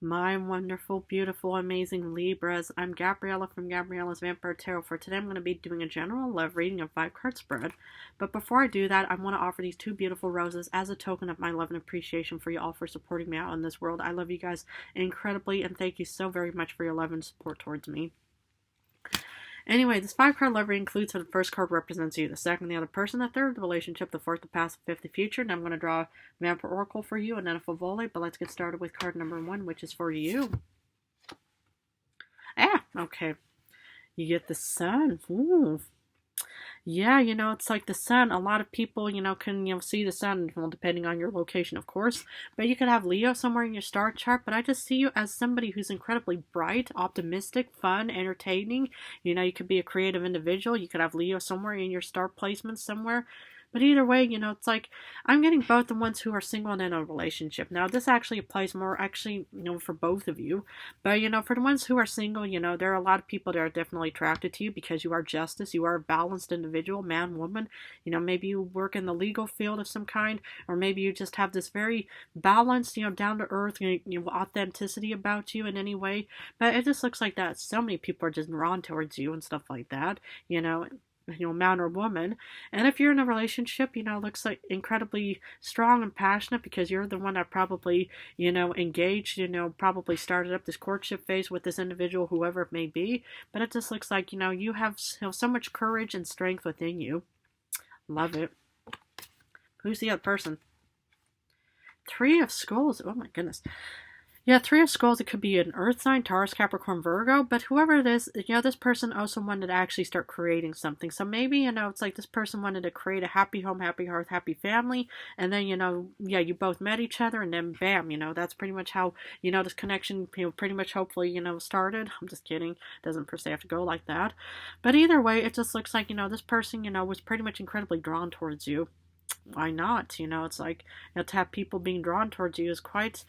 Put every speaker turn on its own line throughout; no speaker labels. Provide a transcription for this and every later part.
My wonderful, beautiful, amazing Libras. I'm Gabriella from Gabriella's Vampire Tarot. For today, I'm going to be doing a general love reading of 5 card spread. But before I do that, I want to offer these 2 beautiful roses as a token of my love and appreciation for you all for supporting me out in this world. I love you guys incredibly, and thank you so very much for your love and support towards me. Anyway, this 5 card love reading includes how the first card represents you, the second the other person, the third the relationship, the fourth the past, the fifth the future. And I'm going to draw a Vampire Oracle for you and then a Favole, but let's get started with card number 1, which is for you. Okay. You get the Sun. Ooh. Yeah, it's like the sun. A lot of people, can, see the sun, well, depending on your location, of course. But you could have Leo somewhere in your star chart. But I just see you as somebody who's incredibly bright, optimistic, fun, entertaining. You could be a creative individual. You could have Leo somewhere in your star placement somewhere. But either way, it's like I'm getting both the ones who are single and in a relationship. Now, this actually applies more, for both of you. But, for the ones who are single, there are a lot of people that are definitely attracted to you because you are justice. You are a balanced individual, man, woman. Maybe you work in the legal field of some kind, or maybe you just have this very balanced, down to earth, authenticity about you in any way. But it just looks like that so many people are just drawn towards you and stuff like that, man or woman. And if you're in a relationship, looks like incredibly strong and passionate because you're the one that probably, engaged, probably started up this courtship phase with this individual, whoever it may be. But it just looks like, you have so much courage and strength within you. Love it. Who's the other person? 3 of Skulls. Oh my goodness. Yeah, 3 of Skulls, it could be an Earth sign, Taurus, Capricorn, Virgo, but whoever it is, this person also wanted to actually start creating something. So maybe, it's like this person wanted to create a happy home, happy hearth, happy family, and then, you both met each other, and then bam, that's pretty much how, this connection, pretty much hopefully, started. I'm just kidding. It doesn't per se have to go like that. But either way, it just looks like, this person, was pretty much incredibly drawn towards you. Why not? It's like, to have people being drawn towards you is quite,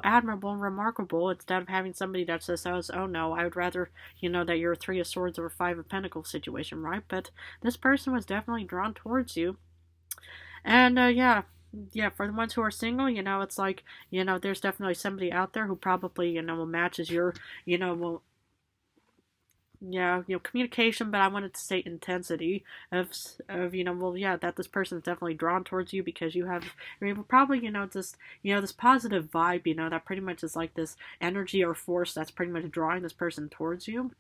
admirable and remarkable, instead of having somebody that says, oh no, I would rather, that you're a 3 of Swords or a 5 of Pentacles situation, right? But this person was definitely drawn towards you. And, yeah, for the ones who are single, it's like, there's definitely somebody out there who probably, matches your, communication, but I wanted to say intensity of, that this person is definitely drawn towards you because you're probably, this positive vibe, that pretty much is like this energy or force that's pretty much drawing this person towards you.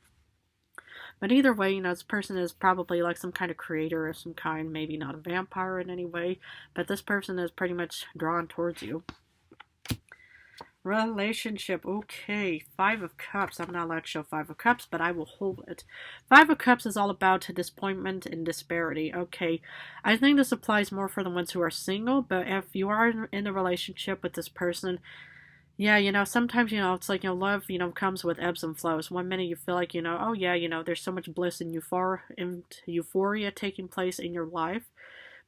But either way, this person is probably like some kind of creator of some kind, maybe not a vampire in any way, but this person is pretty much drawn towards you. Relationship. Okay, 5 of Cups. I'm not allowed to show 5 of Cups, but I will hold it. 5 of Cups is all about disappointment and disparity. Okay, I think this applies more for the ones who are single, but if you are in a relationship with this person, yeah, sometimes, it's like, love, comes with ebbs and flows. One minute you feel like, oh yeah, there's so much bliss and euphoria taking place in your life.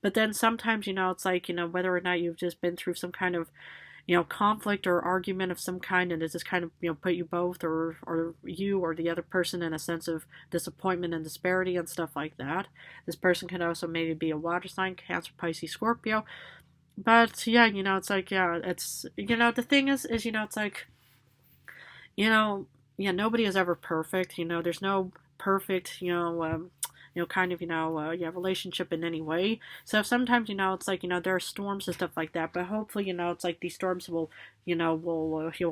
But then sometimes, it's like, whether or not you've just been through some kind of, conflict or argument of some kind, and it's just kind of, put you both or you or the other person in a sense of disappointment and disparity and stuff like that. This person could also maybe be a water sign, Cancer, Pisces, Scorpio. But yeah, it's like, yeah, it's, the thing is, it's like, nobody is ever perfect. There's no perfect, relationship in any way. So sometimes, it's like, there are storms and stuff like that, but hopefully, it's like these storms will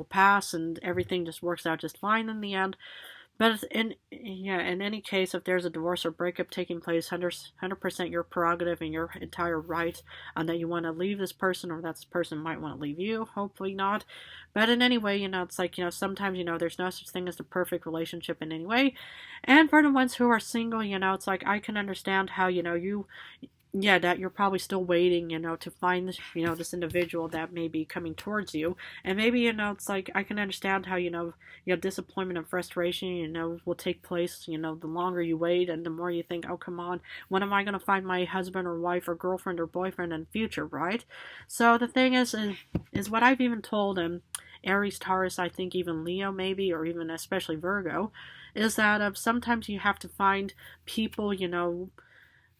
pass and everything just works out just fine in the end. But in any case, if there's a divorce or breakup taking place, 100% your prerogative and your entire right on that you want to leave this person or that this person might want to leave you. Hopefully not. But in any way, it's like, sometimes, there's no such thing as the perfect relationship in any way. And for the ones who are single, it's like I can understand how, that you're probably still waiting, to find this, this individual that may be coming towards you. And maybe, it's like, I can understand how, disappointment and frustration, will take place, the longer you wait and the more you think, oh, come on, when am I going to find my husband or wife or girlfriend or boyfriend in the future, right? So the thing is what I've even told him, Aries, Taurus, I think even Leo maybe, or even especially Virgo, is that sometimes you have to find people,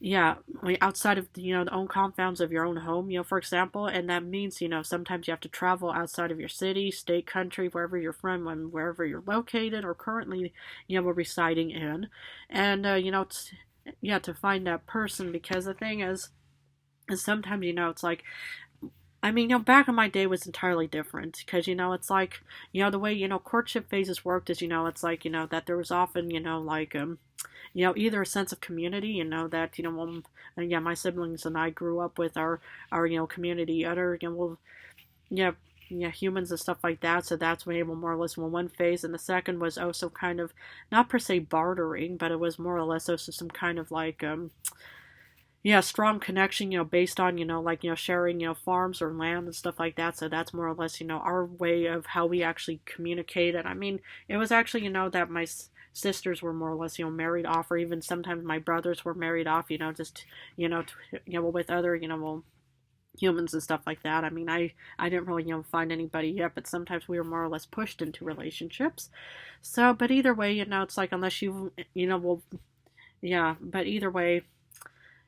Yeah, I mean, outside of the own confines of your own home, for example, and that means sometimes you have to travel outside of your city, state, country, wherever you're from, and wherever you're located or currently residing in, and yeah, to find that person, because the thing is sometimes it's like, I mean, back in my day was entirely different because, it's like, the way, courtship phases worked is, it's like, that there was often, like, either a sense of community, that, well, yeah, my siblings and I grew up with our, community, other, well, yeah, yeah, humans and stuff like that. So that's when able more or less one phase, and the second was also kind of not per se bartering, but it was more or less also some kind of like yeah, strong connection, based on, like, sharing, farms or land and stuff like that. So that's more or less, our way of how we actually communicate. And I mean, it was actually, that my sisters were more or less, married off, or even sometimes my brothers were married off, just, with other, well, humans and stuff like that. I mean, I didn't really, find anybody yet, but sometimes we were more or less pushed into relationships. So, but either way, it's like, unless you, well, yeah, but either way,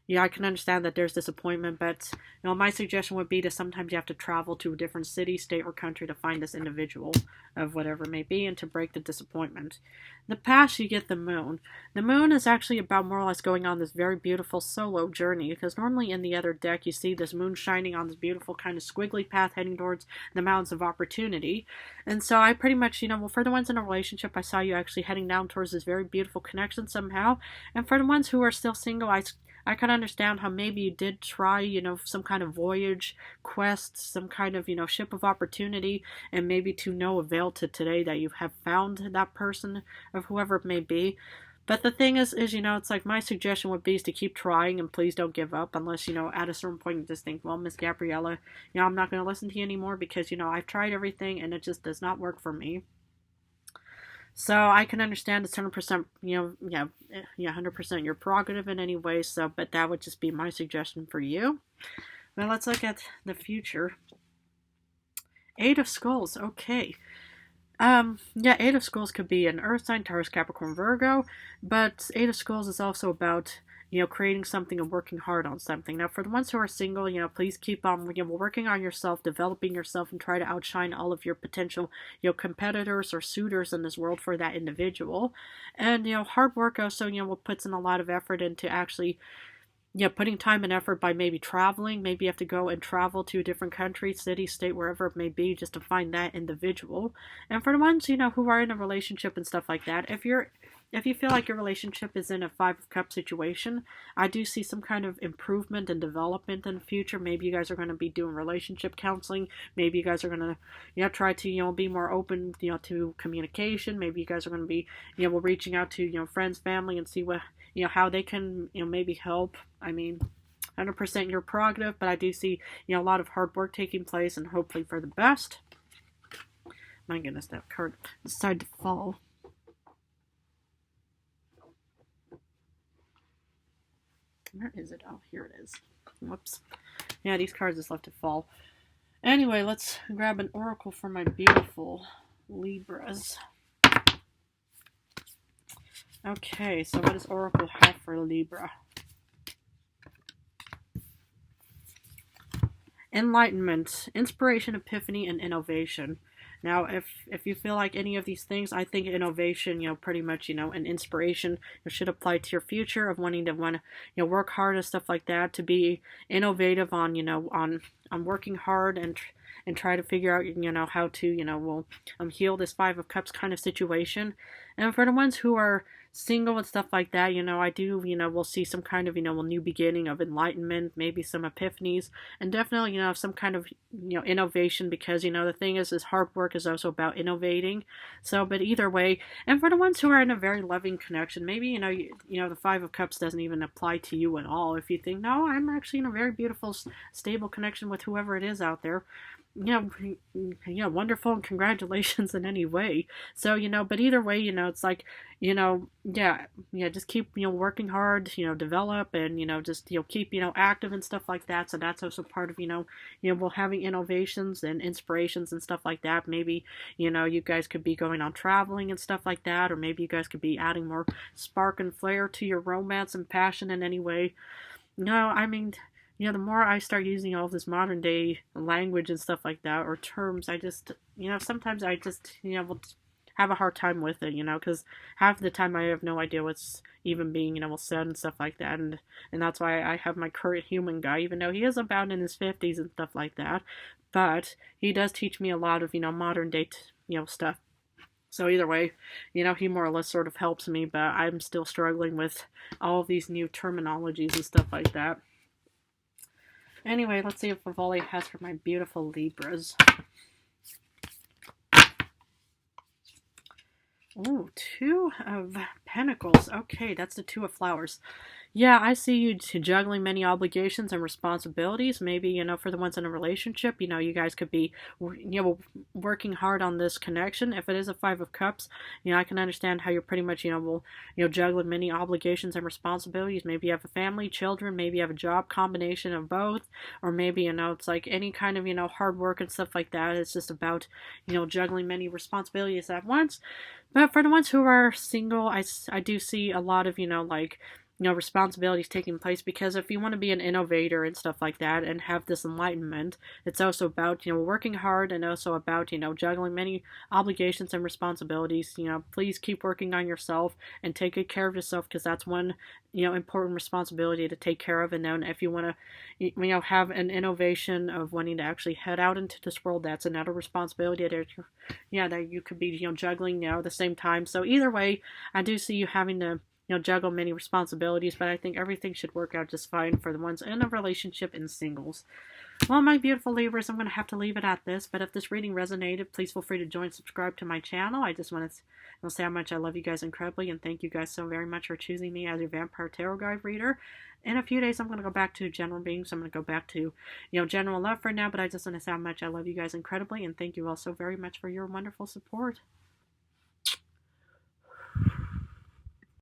yeah, I can understand that there's disappointment, but my suggestion would be to sometimes you have to travel to a different city, state, or country to find this individual of whatever it may be, and to break the disappointment. In the past, you get the moon. The moon is actually about more or less going on this very beautiful solo journey, because normally in the other deck you see this moon shining on this beautiful kind of squiggly path heading towards the mountains of opportunity. And so I pretty much, well, for the ones in a relationship, I saw you actually heading down towards this very beautiful connection somehow. And for the ones who are still single, I can understand how maybe you did try, some kind of voyage, quest, some kind of, ship of opportunity, and maybe to no avail to today that you have found that person of whoever it may be. But the thing is, it's like my suggestion would be is to keep trying and please don't give up unless, at a certain point you just think, well, Miss Gabriella, I'm not going to listen to you anymore because, I've tried everything and it just does not work for me. So I can understand it's 100%, yeah, 100% your prerogative in any way. So, but that would just be my suggestion for you. Now let's look at the future. Eight of Skulls. Okay. Yeah, Eight of Skulls could be an Earth sign, Taurus, Capricorn, Virgo, but Eight of Skulls is also about creating something and working hard on something. Now, for the ones who are single, please keep on, working on yourself, developing yourself, and try to outshine all of your potential, competitors or suitors in this world for that individual. And, hard work also, puts in a lot of effort into actually, putting time and effort by maybe traveling. Maybe you have to go and travel to a different country, city, state, wherever it may be, just to find that individual. And for the ones, who are in a relationship and stuff like that, if you feel like your relationship is in a Five of Cups situation, I do see some kind of improvement and development in the future. Maybe you guys are going to be doing relationship counseling. Maybe you guys are going to, try to, be more open, to communication. Maybe you guys are going to be, reaching out to, friends, family, and see what, how they can, maybe help. I mean, 100% your prerogative, but I do see, a lot of hard work taking place and hopefully for the best. My goodness, that card decided to fall. Where is it? Oh, here it is. Whoops. Yeah, these cards just left to fall. Anyway, let's grab an oracle for my beautiful Libras. Okay, so what does Oracle have for Libra? Enlightenment, inspiration, epiphany, and innovation. Now, if you feel like any of these things, I think innovation, pretty much, and inspiration should apply to your future of wanting to work hard and stuff like that, to be innovative on, on working hard and try to figure out, how to, heal this Five of Cups kind of situation. And for the ones who are single and stuff like that, I do, we'll see some kind of, a new beginning of enlightenment, maybe some epiphanies, and definitely, some kind of, innovation, because, the thing is hard work is also about innovating. So, but either way, and for the ones who are in a very loving connection, maybe, the Five of Cups doesn't even apply to you at all. If you think, no, I'm actually in a very beautiful, stable connection with whoever it is out there, wonderful and congratulations in any way. So, but either way, it's like, just keep, working hard, develop and, just, keep, active and stuff like that. So that's also part of, well, having innovations and inspirations and stuff like that. Maybe, you guys could be going on traveling and stuff like that, or maybe you guys could be adding more spark and flair to your romance and passion in any way. No, I mean, the more I start using all this modern day language and stuff like that, or terms, I just, sometimes I just, will have a hard time with it, because half the time I have no idea what's even being, said and stuff like that, and that's why I have my current human guy, even though he is about in his 50s and stuff like that, but he does teach me a lot of, modern day, stuff. So either way, he more or less sort of helps me, but I'm still struggling with all of these new terminologies and stuff like that. Anyway, let's see if Vivali has for my beautiful Libras. Ooh, Two of Pentacles. Okay, that's the Two of Flowers. Yeah, I see you juggling many obligations and responsibilities. Maybe, for the ones in a relationship, you guys could be, working hard on this connection. If it is a Five of Cups, I can understand how you're pretty much, juggling many obligations and responsibilities. Maybe you have a family, children, maybe you have a job, combination of both, or maybe, it's like any kind of, hard work and stuff like that. It's just about, juggling many responsibilities at once. But for the ones who are single, I do see a lot of, like, responsibilities taking place, because if you want to be an innovator and stuff like that and have this enlightenment, it's also about, working hard, and also about, juggling many obligations and responsibilities. Please keep working on yourself and take good care of yourself, because that's one, important responsibility to take care of. And then if you want to, have an innovation of wanting to actually head out into this world, that's another responsibility that, that you could be, juggling, at the same time. So either way, I do see you having to, juggle many responsibilities, but I think everything should work out just fine for the ones in a relationship and singles. Well, my beautiful Libras, I'm going to have to leave it at this, but if this reading resonated, please feel free to join and subscribe to my channel. I just want to say how much I love you guys incredibly, and thank you guys so very much for choosing me as your Vampire Tarot Guide reader. In a few days, I'm going to go back to general beings. I'm going to go back to, general love for now, but I just want to say how much I love you guys incredibly, and thank you all so very much for your wonderful support.